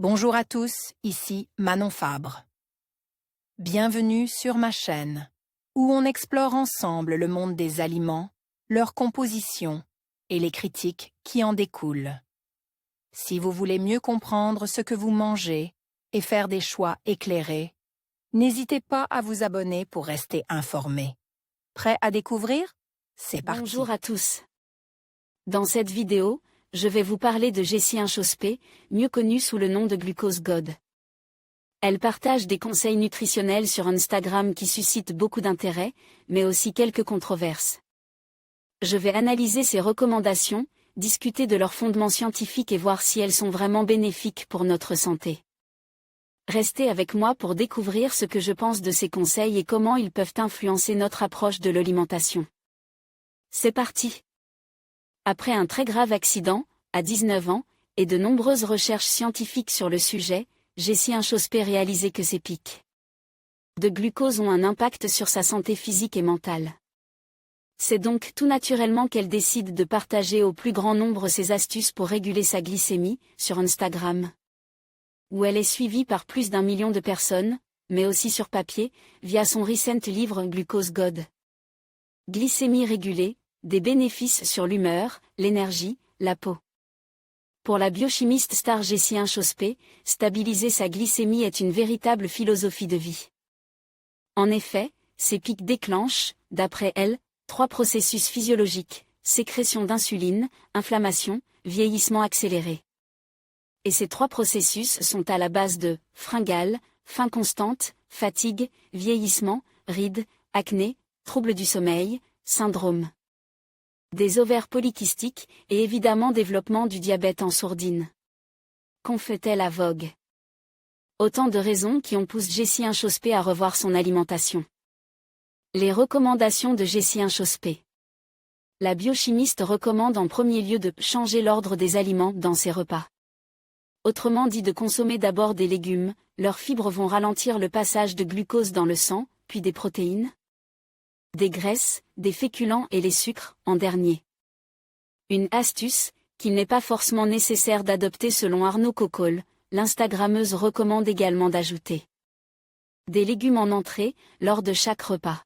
Bonjour à tous, ici Manon Fabre. Bienvenue sur ma chaîne, où on explore ensemble le monde des aliments, leur composition et les critiques qui en découlent. Si vous voulez mieux comprendre ce que vous mangez et faire des choix éclairés, n'hésitez pas à vous abonner pour rester informé. Prêt à découvrir? C'est parti. Bonjour à tous. Dans cette vidéo, je vais vous parler de Jessie Inchospé, mieux connue sous le nom de Glucose God. Elle partage des conseils nutritionnels sur Instagram qui suscitent beaucoup d'intérêt, mais aussi quelques controverses. Je vais analyser ses recommandations, discuter de leurs fondements scientifiques et voir si elles sont vraiment bénéfiques pour notre santé. Restez avec moi pour découvrir ce que je pense de ces conseils et comment ils peuvent influencer notre approche de l'alimentation. C'est parti! Après un très grave accident, à 19 ans, et de nombreuses recherches scientifiques sur le sujet, Jessie Inchospé réalisait que ses pics de glucose ont un impact sur sa santé physique et mentale. C'est donc tout naturellement qu'elle décide de partager au plus grand nombre ses astuces pour réguler sa glycémie, sur Instagram, où elle est suivie par plus d'1 million de personnes, mais aussi sur papier, via son récent livre Glucose God. Glycémie régulée, des bénéfices sur l'humeur, l'énergie, la peau. Pour la biochimiste star Jessie Inchospé, stabiliser sa glycémie est une véritable philosophie de vie. En effet, ces pics déclenchent, d'après elle, 3 processus physiologiques: sécrétion d'insuline, inflammation, vieillissement accéléré. Et ces 3 processus sont à la base de fringales, faim constante, fatigue, vieillissement, rides, acné, troubles du sommeil, syndrome des ovaires polykystiques, et évidemment développement du diabète en sourdine. Qu'en fait-elle à Vogue? Autant de raisons qui ont poussé Jessie Inchospé à revoir son alimentation. Les recommandations de Jessie Inchospé. La biochimiste recommande en premier lieu de changer l'ordre des aliments dans ses repas. Autrement dit, de consommer d'abord des légumes, leurs fibres vont ralentir le passage de glucose dans le sang, puis des protéines, des graisses, des féculents et les sucres, en dernier. Une astuce, qu'il n'est pas forcément nécessaire d'adopter selon Arnaud Cocolle, l'Instagrammeuse recommande également d'ajouter des légumes en entrée, lors de chaque repas.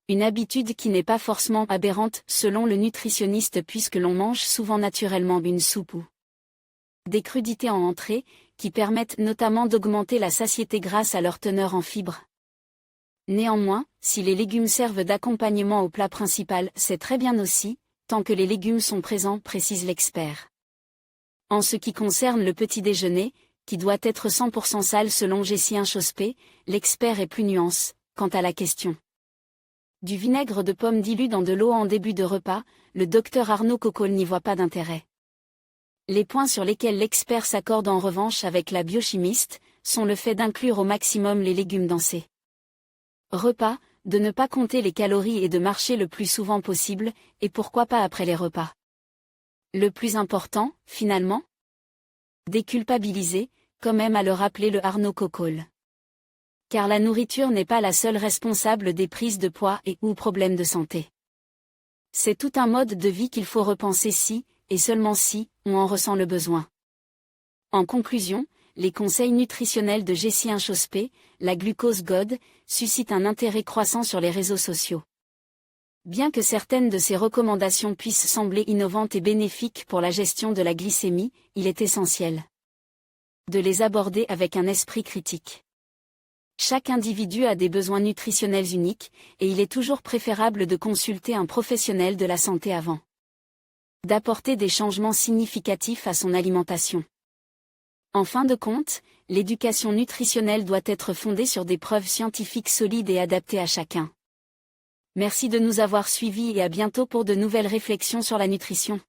Une habitude qui n'est pas forcément aberrante selon le nutritionniste puisque l'on mange souvent naturellement une soupe ou des crudités en entrée, qui permettent notamment d'augmenter la satiété grâce à leur teneur en fibres. Néanmoins, si les légumes servent d'accompagnement au plat principal, c'est très bien aussi, tant que les légumes sont présents, précise l'expert. En ce qui concerne le petit déjeuner, qui doit être 100% sale selon Jessie Inchospé, l'expert est plus nuance, quant à la question du vinaigre de pomme dilu dans de l'eau en début de repas, le docteur Arnaud Cocolle n'y voit pas d'intérêt. Les points sur lesquels l'expert s'accorde en revanche avec la biochimiste, sont le fait d'inclure au maximum les légumes dans ses repas, de ne pas compter les calories et de marcher le plus souvent possible, et pourquoi pas après les repas. Le plus important, finalement? Déculpabiliser, comme aime à le rappeler le Arnaud Cocolle. Car la nourriture n'est pas la seule responsable des prises de poids ou problèmes de santé. C'est tout un mode de vie qu'il faut repenser si, et seulement si, on en ressent le besoin. En conclusion, les conseils nutritionnels de Jessie Inchospé, la Glucose God, suscitent un intérêt croissant sur les réseaux sociaux. Bien que certaines de ces recommandations puissent sembler innovantes et bénéfiques pour la gestion de la glycémie, il est essentiel de les aborder avec un esprit critique. Chaque individu a des besoins nutritionnels uniques, et il est toujours préférable de consulter un professionnel de la santé avant d'apporter des changements significatifs à son alimentation. En fin de compte, l'éducation nutritionnelle doit être fondée sur des preuves scientifiques solides et adaptées à chacun. Merci de nous avoir suivis et à bientôt pour de nouvelles réflexions sur la nutrition.